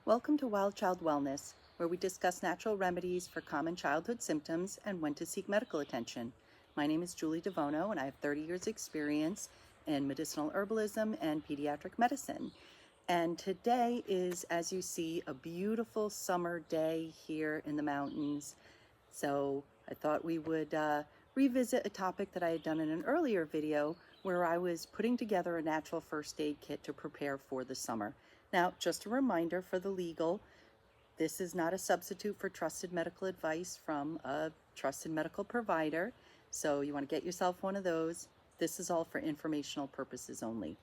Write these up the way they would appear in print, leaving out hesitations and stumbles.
Welcome to Wild Child Wellness, where we discuss natural remedies for common childhood symptoms and when to seek medical attention. My name is Julie DeVono, and I have 30 years experience in medicinal herbalism and pediatric medicine. And today is, as you see, a beautiful summer day here in the mountains. So I thought we would revisit a topic that I had done in an earlier video where I was putting together a natural first aid kit to prepare for the summer. Now, just a reminder for the legal, this is not a substitute for trusted medical advice from a trusted medical provider. So you want to get yourself one of those. This is all for informational purposes only.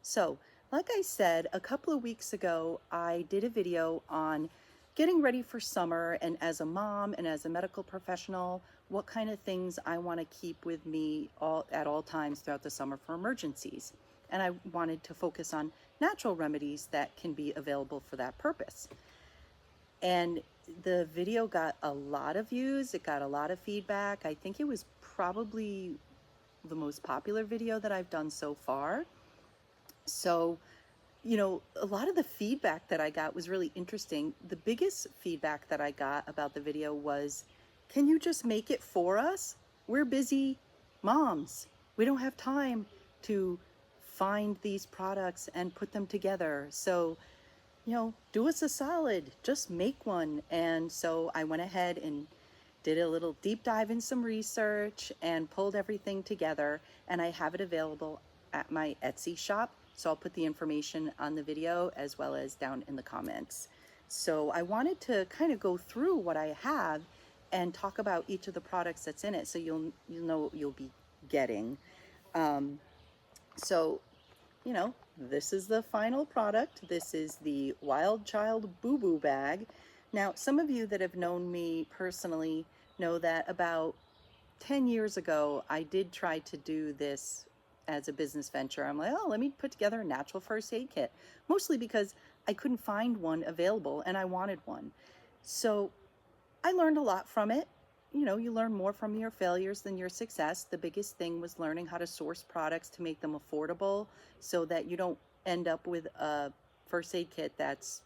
So, like I said, a couple of weeks ago, I did a video on getting ready for summer, and as a mom and as a medical professional, what kind of things I want to keep with me at all times throughout the summer for emergencies. And I wanted to focus on natural remedies that can be available for that purpose. And the video got a lot of views. It got a lot of feedback. I think it was probably the most popular video that I've done so far. So, a lot of the feedback that I got was really interesting. The biggest feedback that I got about the video was, can you just make it for us? We're busy moms. We don't have time to find these products and put them together. So, do us a solid, just make one. And so I went ahead and did a little deep dive in some research and pulled everything together, and I have it available at my Etsy shop. So I'll put the information on the video as well as down in the comments. So I wanted to kind of go through what I have and talk about each of the products that's in it, so you'll know what you'll be getting. So, this is the final product. This is the Wild Child Boo Boo Bag. Now, some of you that have known me personally know that about 10 years ago, I did try to do this as a business venture. I'm like, oh, let me put together a natural first aid kit, mostly because I couldn't find one available and I wanted one. So I learned a lot from it. You learn more from your failures than your success. The biggest thing was learning how to source products to make them affordable so that you don't end up with a first aid kit that's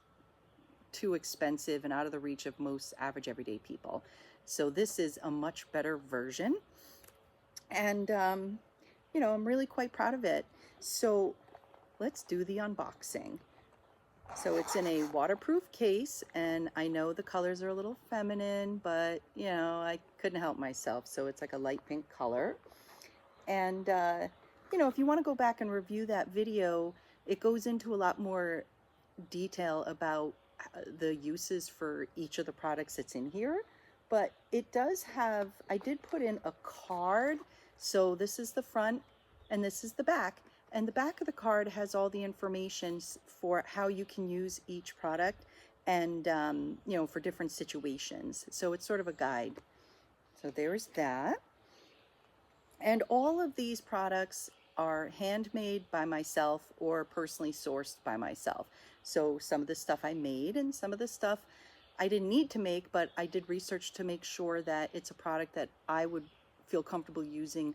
too expensive and out of the reach of most average everyday people. So this is a much better version. And, I'm really quite proud of it. So let's do the unboxing. So it's in a waterproof case, and I know the colors are a little feminine, but I couldn't help myself. So it's like a light pink color. And, if you want to go back and review that video, it goes into a lot more detail about the uses for each of the products that's in here. But it does have, I did put in a card. So this is the front and this is the back. And the back of the card has all the information for how you can use each product and, for different situations. So it's sort of a guide. So there's that. And all of these products are handmade by myself or personally sourced by myself. So some of the stuff I made and some of the stuff I didn't need to make, but I did research to make sure that it's a product that I would feel comfortable using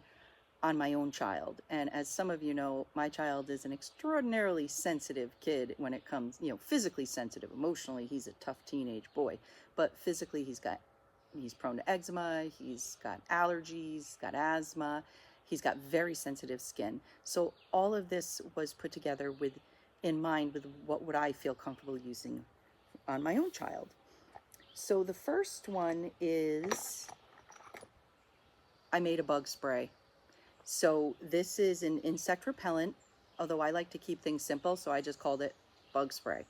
on my own child. And as some of you know, my child is an extraordinarily sensitive kid when it comes, physically sensitive. Emotionally, he's a tough teenage boy, but physically he's prone to eczema, he's got allergies, got asthma, he's got very sensitive skin. So all of this was put together in mind with what would I feel comfortable using on my own child. So the first one is, I made a bug spray. So this is an insect repellent, although I like to keep things simple, so I just called it bug spray.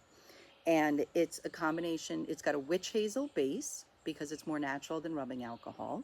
And it's a combination, it's got a witch hazel base because it's more natural than rubbing alcohol.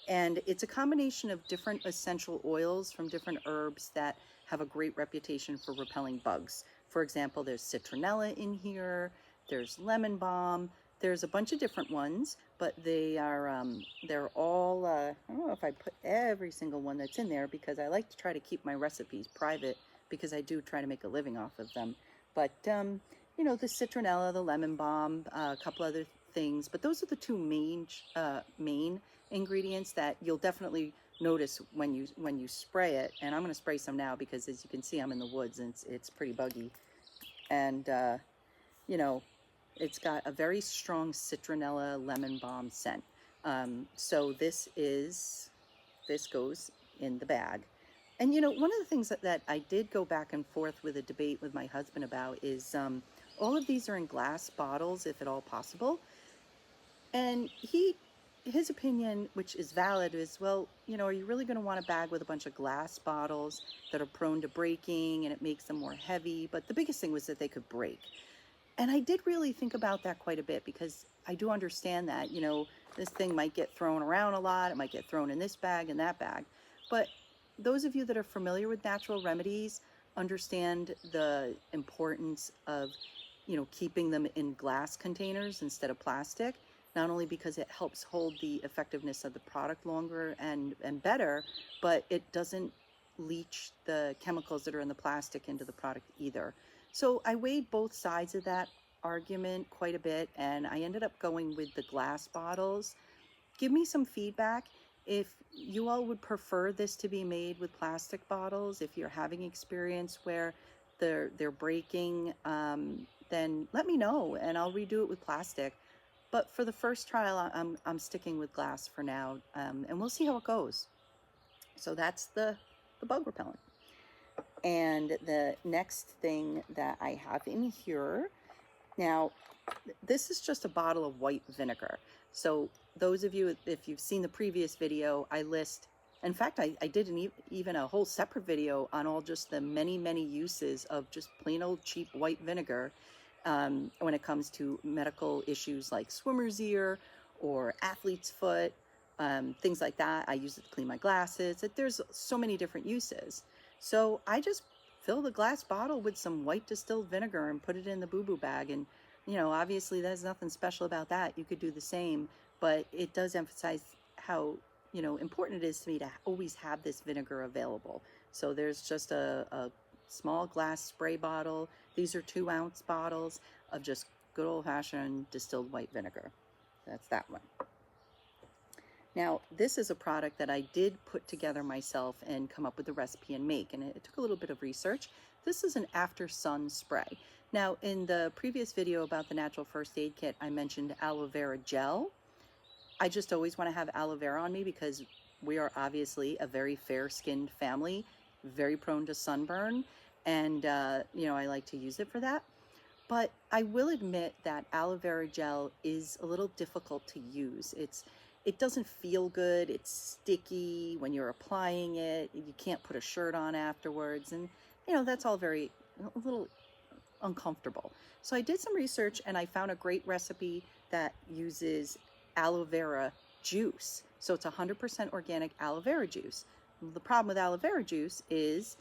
And it's a combination of different essential oils from different herbs that have a great reputation for repelling bugs. For example, there's citronella in here, there's lemon balm, there's a bunch of different ones, but they're all, I don't know if I put every single one that's in there because I like to try to keep my recipes private because I do try to make a living off of them. But, the citronella, the lemon balm, a couple other things, but those are the two main ingredients that you'll definitely notice when you spray it. And I'm going to spray some now because, as you can see, I'm in the woods and it's pretty buggy. And, It's got a very strong citronella lemon balm scent. So this goes in the bag. And you know, one of the things that I did go back and forth with a debate with my husband about is all of these are in glass bottles, if at all possible. And his opinion, which is valid, is, well, you know, are you really going to want a bag with a bunch of glass bottles that are prone to breaking and it makes them more heavy? But the biggest thing was that they could break. And I did really think about that quite a bit, because I do understand that, you know, this thing might get thrown around a lot. It might get thrown in this bag and that bag. But those of you that are familiar with natural remedies understand the importance of, you know, keeping them in glass containers instead of plastic, not only because it helps hold the effectiveness of the product longer and better, but it doesn't leach the chemicals that are in the plastic into the product either. So I weighed both sides of that argument quite a bit, and I ended up going with the glass bottles. Give me some feedback if you all would prefer this to be made with plastic bottles. If you're having experience where they're breaking, then let me know and I'll redo it with plastic. But for the first trial, I'm sticking with glass for now, and we'll see how it goes. So that's the bug repellent. And the next thing that I have in here, now this is just a bottle of white vinegar. So those of you, if you've seen the previous video, I list, in fact, I did even a whole separate video on all just the many uses of just plain old cheap white vinegar when it comes to medical issues like swimmer's ear or athlete's foot, things like that. I use it to clean my glasses. There's so many different uses. So I just fill the glass bottle with some white distilled vinegar and put it in the boo-boo bag. And, you know, obviously there's nothing special about that. You could do the same, but it does emphasize how, you know, important it is to me to always have this vinegar available. So there's just a small glass spray bottle. These are 2-ounce bottles of just good old-fashioned distilled white vinegar. That's that one. Now, this is a product that I did put together myself and come up with the recipe and make, and it took a little bit of research. This is an after sun spray. Now, in the previous video about the natural first aid kit, I mentioned aloe vera gel. I just always want to have aloe vera on me because we are obviously a very fair-skinned family, very prone to sunburn, and you know, I like to use it for that. But I will admit that aloe vera gel is a little difficult to use. It doesn't feel good. It's sticky when you're applying it. You can't put a shirt on afterwards. And, you know, that's all a little uncomfortable. So I did some research and I found a great recipe that uses aloe vera juice. So it's 100% organic aloe vera juice. The problem with aloe vera juice is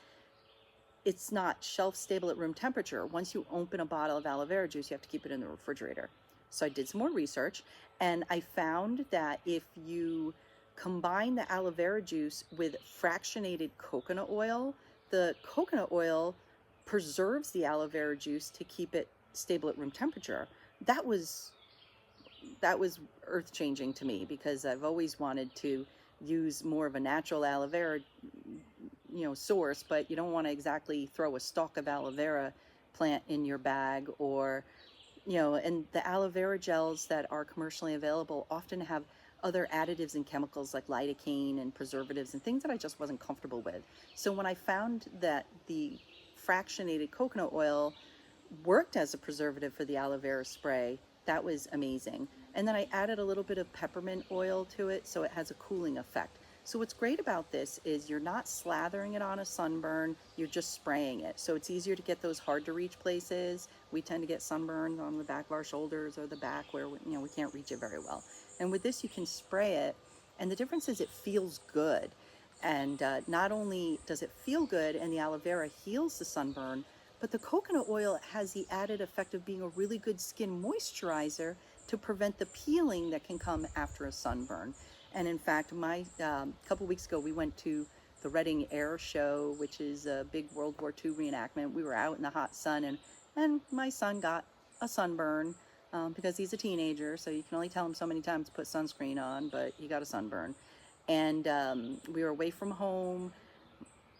it's not shelf stable at room temperature. Once you open a bottle of aloe vera juice, you have to keep it in the refrigerator. So I did some more research and I found that if you combine the aloe vera juice with fractionated coconut oil, the coconut oil preserves the aloe vera juice to keep it stable at room temperature. That was earth-changing to me because I've always wanted to use more of a natural aloe vera, you know, source, but you don't want to exactly throw a stalk of aloe vera plant in your bag, or you know, and the aloe vera gels that are commercially available often have other additives and chemicals like lidocaine and preservatives and things that I just wasn't comfortable with. So when I found that the fractionated coconut oil worked as a preservative for the aloe vera spray, that was amazing. And then I added a little bit of peppermint oil to it so it has a cooling effect. So what's great about this is you're not slathering it on a sunburn, you're just spraying it. So it's easier to get those hard to reach places. We tend to get sunburned on the back of our shoulders or the back where we can't reach it very well. And with this you can spray it, and the difference is it feels good. And not only does it feel good and the aloe vera heals the sunburn, but the coconut oil has the added effect of being a really good skin moisturizer to prevent the peeling that can come after a sunburn. And in fact, a couple weeks ago, we went to the Reading Air Show, which is a big World War II reenactment. We were out in the hot sun, and my son got a sunburn because he's a teenager, so you can only tell him so many times to put sunscreen on, but he got a sunburn. And we were away from home.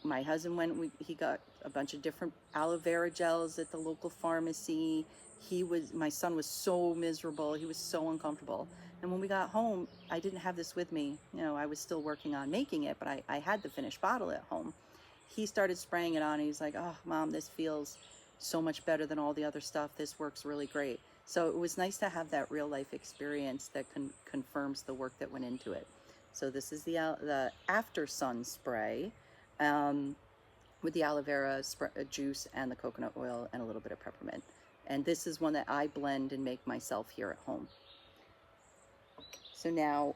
my husband he got a bunch of different aloe vera gels at the local pharmacy. My son was so miserable. He was so uncomfortable. And when we got home, I didn't have this with me. I was still working on making it, but I had the finished bottle at home. He started spraying it on, and he's like, "Oh, Mom, this feels so much better than all the other stuff. This works really great." So it was nice to have that real life experience that confirms the work that went into it. So this is the after sun spray with the aloe vera juice and the coconut oil and a little bit of peppermint. And this is one that I blend and make myself here at home. So now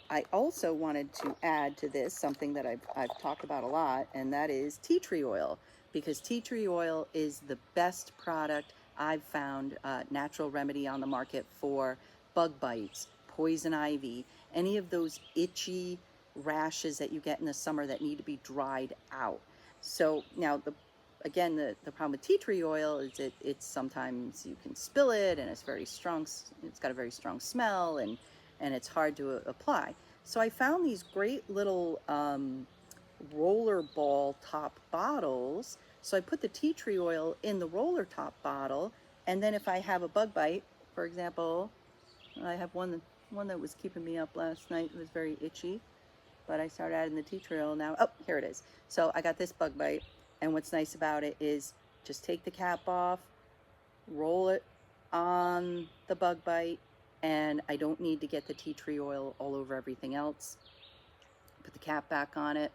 I also wanted to add to this something that I've talked about a lot, and that is tea tree oil, because tea tree oil is the best product I've found, natural remedy on the market for bug bites, poison ivy, any of those itchy rashes that you get in the summer that need to be dried out. So now the problem with tea tree oil is it's sometimes you can spill it, and it's very strong. It's got a very strong smell, and it's hard to apply. So I found these great little roller ball top bottles. So I put the tea tree oil in the roller top bottle, and then if I have a bug bite, for example, I have one that was keeping me up last night. It was very itchy, but I started adding the tea tree oil now. Oh, here it is. So I got this bug bite, and what's nice about it is just take the cap off, roll it on the bug bite, and I don't need to get the tea tree oil all over everything else. Put the cap back on it,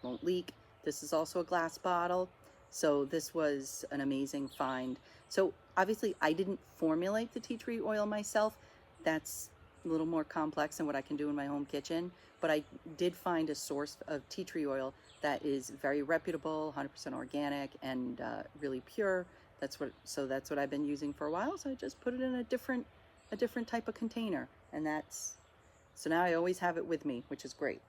won't leak. This is also a glass bottle, so this was an amazing find. So obviously I didn't formulate the tea tree oil myself. That's a little more complex than what I can do in my home kitchen, but I did find a source of tea tree oil that is very reputable, 100% organic, and really pure. That's what I've been using for a while. So I just put it in a different type of container, and so now I always have it with me, which is great.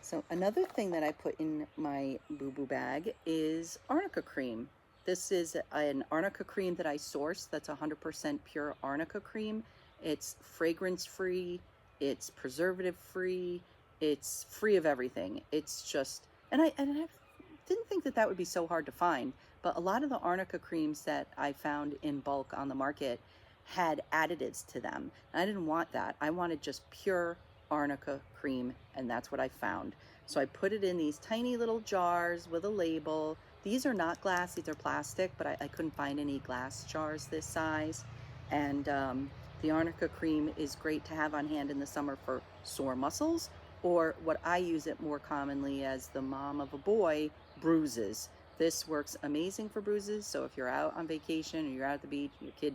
So another thing that I put in my boo-boo bag is arnica cream. This is an arnica cream that I sourced that's 100% pure arnica cream. It's fragrance free, it's preservative free, it's free of everything. It's just, and I didn't think that would be so hard to find, but a lot of the arnica creams that I found in bulk on the market had additives to them. And I didn't want that. I wanted just pure arnica cream, and that's what I found. So I put it in these tiny little jars with a label. These are not glass, these are plastic, but I couldn't find any glass jars this size. And the arnica cream is great to have on hand in the summer for sore muscles, or what I use it more commonly as the mom of a boy, bruises. This works amazing for bruises. So if you're out on vacation or you're out at the beach, your kid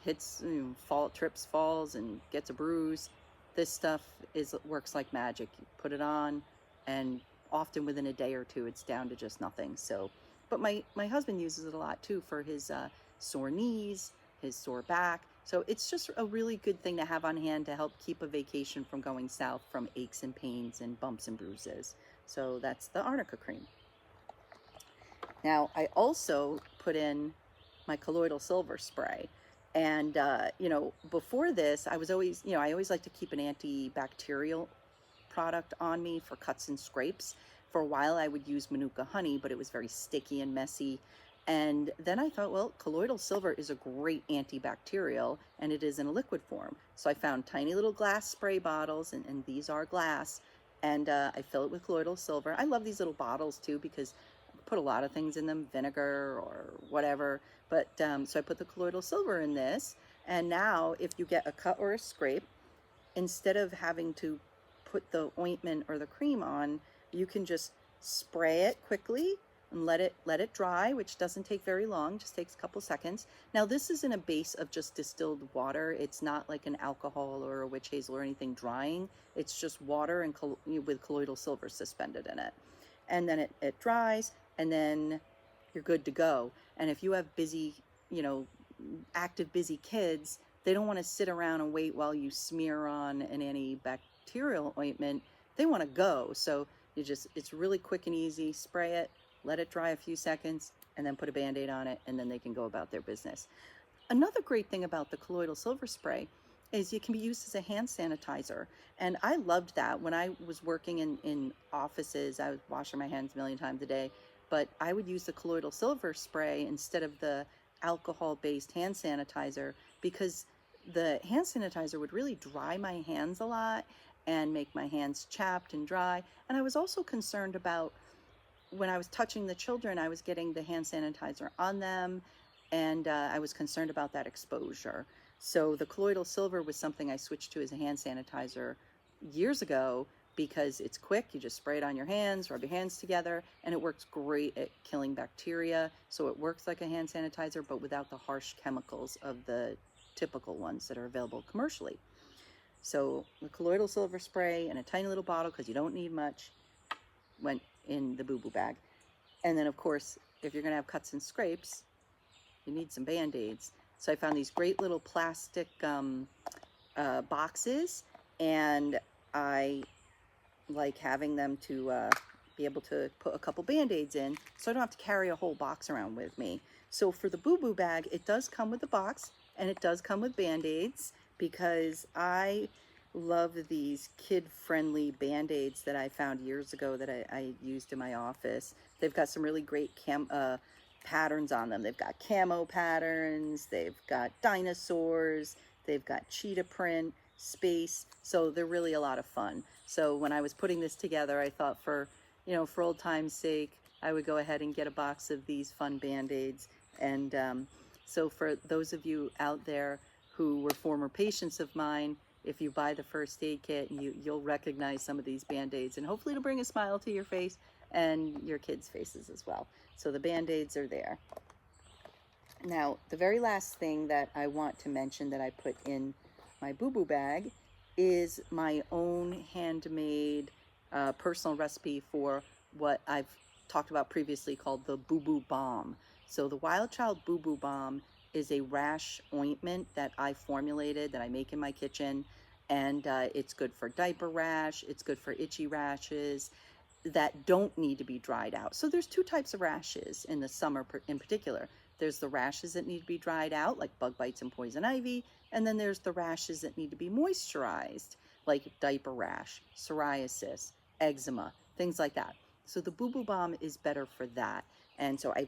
trips, falls, and gets a bruise, this stuff works like magic. You put it on, and often within a day or two, it's down to just nothing. So, but my husband uses it a lot too for his sore knees, his sore back. So it's just a really good thing to have on hand to help keep a vacation from going south from aches and pains and bumps and bruises. So that's the arnica cream. Now I also put in my colloidal silver spray. And, before this, I always like to keep an antibacterial product on me for cuts and scrapes. For a while, I would use Manuka honey, but it was very sticky and messy. And then I thought, well, colloidal silver is a great antibacterial, and it is in a liquid form. So I found tiny little glass spray bottles, and these are glass, and I fill it with colloidal silver. I love these little bottles, too, because I put a lot of things in them, vinegar or whatever. But so I put the colloidal silver in this, and now if you get a cut or a scrape, instead of having to put the ointment or the cream on, you can just spray it quickly and let it dry, which doesn't take very long, just takes a couple seconds. Now this is in a base of just distilled water. It's not like an alcohol or a witch hazel or anything drying. It's just water and with colloidal silver suspended in it. And then it dries, and then you're good to go. And if you have active busy kids, they don't want to sit around and wait while you smear on an antibacterial ointment. They want to go. So it's really quick and easy. Spray it, let it dry a few seconds, and then put a Band-Aid on it, and then they can go about their business. Another great thing about the colloidal silver spray is it can be used as a hand sanitizer. And I loved that. When I was working in offices, I was washing my hands a million times a day, but I would use the colloidal silver spray instead of the alcohol-based hand sanitizer, because the hand sanitizer would really dry my hands a lot and make my hands chapped and dry. And I was also concerned about when I was touching the children, I was getting the hand sanitizer on them, and I was concerned about that exposure. So the colloidal silver was something I switched to as a hand sanitizer years ago, because it's quick. You just spray it on your hands, rub your hands together, and it works great at killing bacteria. So it works like a hand sanitizer, but without the harsh chemicals of the typical ones that are available commercially. So the colloidal silver spray in a tiny little bottle, because you don't need much, went in the boo-boo bag. And then, of course, if you're going to have cuts and scrapes, you need some Band-Aids. So I found these great little plastic boxes, and I like having them to be able to put a couple Band-Aids in, so I don't have to carry a whole box around with me. So for the boo-boo bag, it does come with a box, and it does come with Band-Aids, because I love these kid-friendly Band-Aids that I found years ago that I used in my office. They've got some really great patterns on them. They've got camo patterns, they've got dinosaurs, they've got cheetah print, space, so they're really a lot of fun. So when I was putting this together, I thought for old time's sake, I would go ahead and get a box of these fun Band-Aids. And so for those of you out there who were former patients of mine, if you buy the first aid kit, you'll recognize some of these Band-Aids, and hopefully it'll bring a smile to your face and your kids' faces as well. So the Band-Aids are there. Now, the very last thing that I want to mention that I put in my boo-boo bag is my own handmade personal recipe for what I've talked about previously called the boo-boo balm. So the Wild Child Boo-Boo Balm is a rash ointment that I formulated, that I make in my kitchen, and it's good for diaper rash, it's good for itchy rashes that don't need to be dried out. So there's two types of rashes in the summer in particular. There's the rashes that need to be dried out, like bug bites and poison ivy, and then there's the rashes that need to be moisturized, like diaper rash, psoriasis, eczema, things like that. So the Boo Boo Balm is better for that. And so I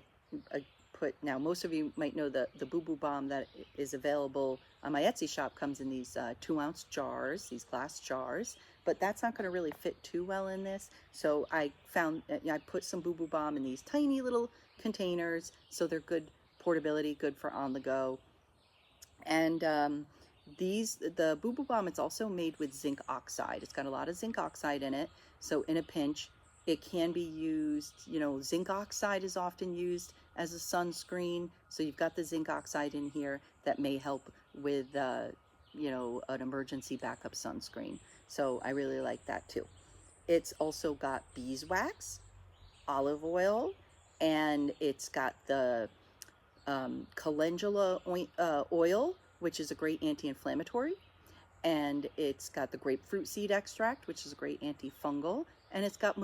now most of you might know the Boo Boo Balm that is available on my Etsy shop comes in these 2-ounce jars, these glass jars, but that's not going to really fit too well in this. So I found, I put some Boo Boo Balm in these tiny little containers, so they're good portability, good for on the go. And the Boo Boo Balm, it's also made with zinc oxide. It's got a lot of zinc oxide in it, so in a pinch, it can be used, zinc oxide is often used as a sunscreen. So you've got the zinc oxide in here that may help with, an emergency backup sunscreen. So I really like that too. It's also got beeswax, olive oil, and it's got the calendula oil, which is a great anti-inflammatory. And it's got the grapefruit seed extract, which is a great antifungal. And it's got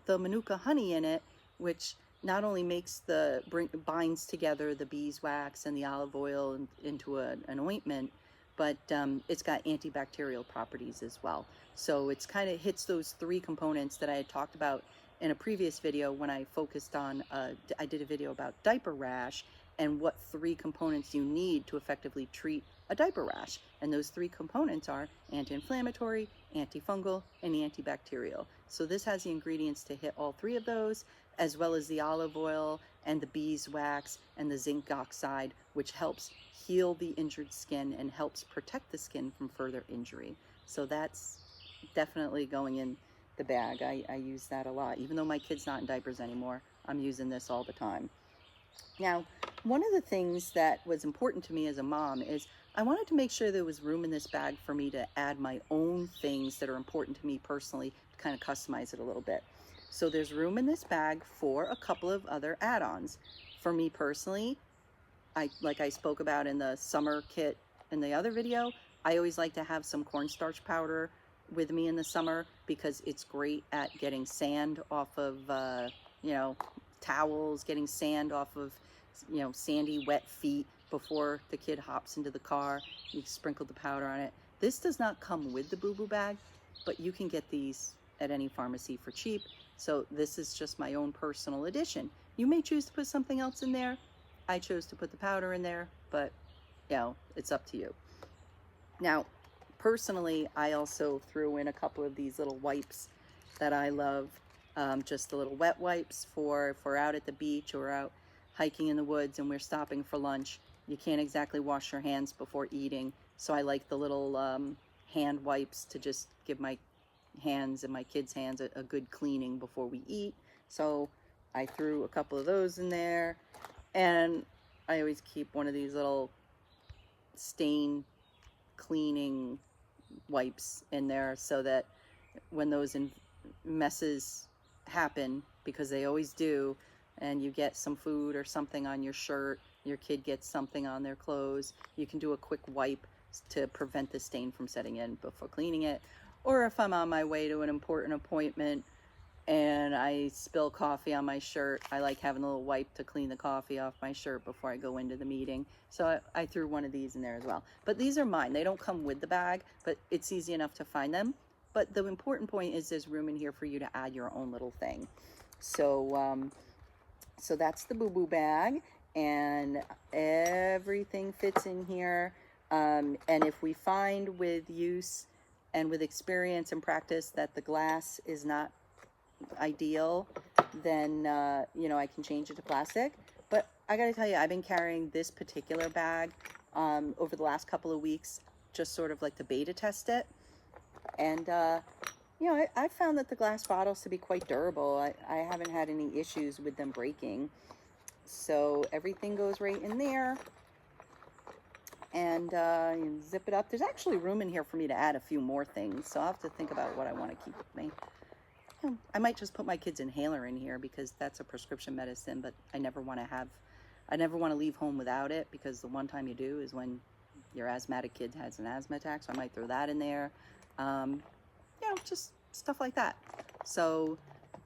the manuka honey in it, which not only binds together the beeswax and the olive oil into an ointment, but it's got antibacterial properties as well. So it's kind of hits those three components that I had talked about in a previous video when I focused on, I did a video about diaper rash and what three components you need to effectively treat a diaper rash. And those three components are anti-inflammatory, antifungal, and antibacterial. So this has the ingredients to hit all three of those, as well as the olive oil and the beeswax and the zinc oxide, which helps heal the injured skin and helps protect the skin from further injury. So that's definitely going in the bag. I use that a lot. Even though my kid's not in diapers anymore, I'm using this all the time. Now, one of the things that was important to me as a mom is I wanted to make sure there was room in this bag for me to add my own things that are important to me personally, to kind of customize it a little bit. So there's room in this bag for a couple of other add-ons. For me personally, like I spoke about in the summer kit in the other video, I always like to have some cornstarch powder with me in the summer because it's great at getting sand off of, towels, getting sand off of, sandy, wet feet before the kid hops into the car. You sprinkle the powder on it. This does not come with the Boo Boo bag, but you can get these at any pharmacy for cheap. So this is just my own personal addition. You may choose to put something else in there. I chose to put the powder in there, but you know, it's up to you. Now, personally, I also threw in a couple of these little wipes that I love. Just the little wet wipes for if we're out at the beach or out hiking in the woods and we're stopping for lunch. You can't exactly wash your hands before eating, so I like the little hand wipes to just give my hands and my kids' hands a good cleaning before we eat. So I threw a couple of those in there, and I always keep one of these little stain cleaning wipes in there so that when those messes happen, because they always do, and you get some food or something on your shirt, your kid gets something on their clothes, you can do a quick wipe to prevent the stain from setting in before cleaning it. Or if I'm on my way to an important appointment and I spill coffee on my shirt, I like having a little wipe to clean the coffee off my shirt before I go into the meeting. So I threw one of these in there as well. But these are mine. They don't come with the bag, but it's easy enough to find them. But the important point is there's room in here for you to add your own little thing. So, so that's the Boo Boo bag, and everything fits in here. And if we find with use and with experience and practice that the glass is not ideal, then you know, I can change it to plastic. But I gotta tell you, I've been carrying this particular bag over the last couple of weeks, just sort of like to beta test it. And you know, I found that the glass bottles to be quite durable. I haven't had any issues with them breaking. So everything goes right in there, and you zip it up. There's actually room in here for me to add a few more things, so I'll have to think about what I want to keep with me. I might just put my kid's inhaler in here because that's a prescription medicine, but I never want to leave home without it, because the one time you do is when your asthmatic kid has an asthma attack, so I might throw that in there. You know, just stuff like that. So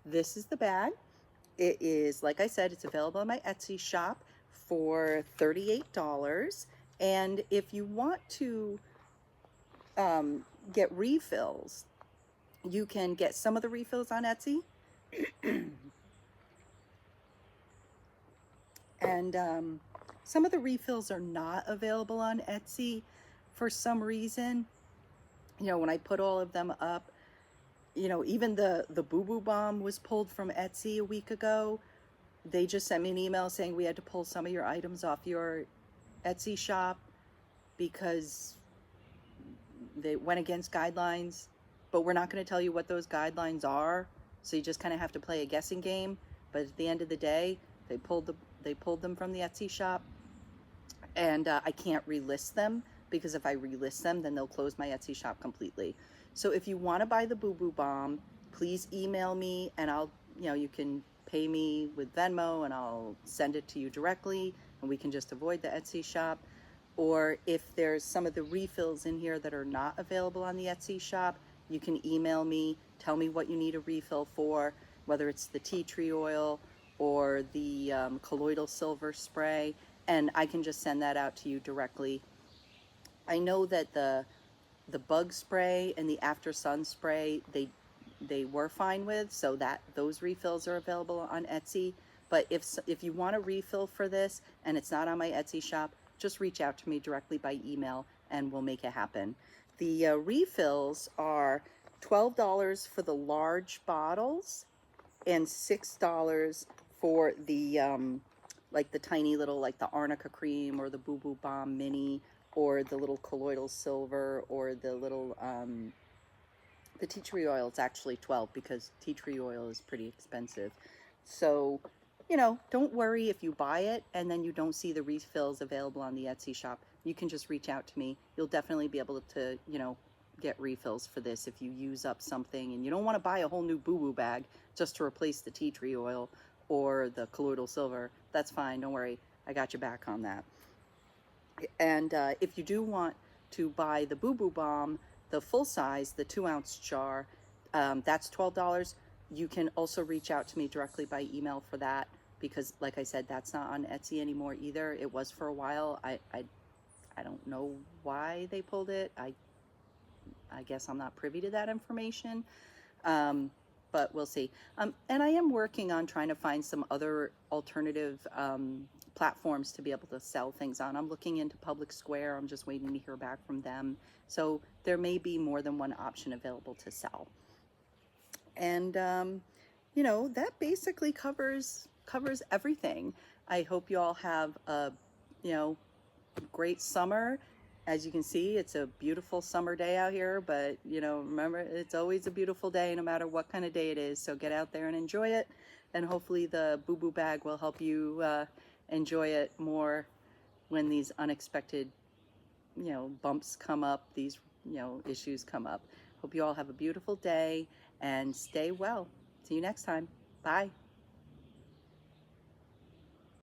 this is the bag. It is, like I said, it's available on my Etsy shop for $38. And if you want to get refills, you can get some of the refills on Etsy. And some of the refills are not available on Etsy for some reason. You know, when I put all of them up, you know, even the Boo Boo Bomb was pulled from Etsy a week ago. They just sent me an email saying we had to pull some of your items off your Etsy shop because they went against guidelines, but we're not going to tell you what those guidelines are, so you just kind of have to play a guessing game. But at the end of the day, they pulled them from the Etsy shop, and I can't relist them, because if I relist them, then they'll close my Etsy shop completely. So if you want to buy the Boo Boo Bomb, please email me, and I'll, you know, you can pay me with Venmo and I'll send it to you directly, and we can just avoid the Etsy shop. Or if there's some of the refills in here that are not available on the Etsy shop, you can email me, tell me what you need a refill for, whether it's the tea tree oil or the colloidal silver spray, and I can just send that out to you directly. I know that the bug spray and the after sun spray, they were fine with, so that those refills are available on Etsy. But if you want a refill for this and it's not on my Etsy shop, just reach out to me directly by email and we'll make it happen. The refills are $12 for the large bottles and $6 for the like the tiny little, like the Arnica cream or the Boo Boo Bomb mini, or the little colloidal silver, or the little the tea tree oil. It's actually 12 because tea tree oil is pretty expensive. So, you know, don't worry if you buy it and then you don't see the refills available on the Etsy shop. You can just reach out to me. You'll definitely be able to, you know, get refills for this if you use up something and you don't want to buy a whole new Boo Boo bag just to replace the tea tree oil or the colloidal silver. That's fine. Don't worry. I got your back on that. And if you do want to buy the Boo Boo Bomb, the full size, the 2-ounce jar, that's $12. You can also reach out to me directly by email for that, because like I said, that's not on Etsy anymore either. It was for a while. I don't know why they pulled it. I I guess I'm not privy to that information. But we'll see. And I am working on trying to find some other alternative platforms to be able to sell things on. I'm looking into Public Square. I'm just waiting to hear back from them. So there may be more than one option available to sell. And you know, that basically covers everything. I hope you all have a, you know, great summer. As you can see, it's a beautiful summer day out here, but you know, remember, it's always a beautiful day no matter what kind of day it is. So get out there and enjoy it, and hopefully the Boo Boo bag will help you enjoy it more when these unexpected, you know, bumps come up, these, you know, issues come up. Hope you all have a beautiful day and stay well. See you next time. Bye.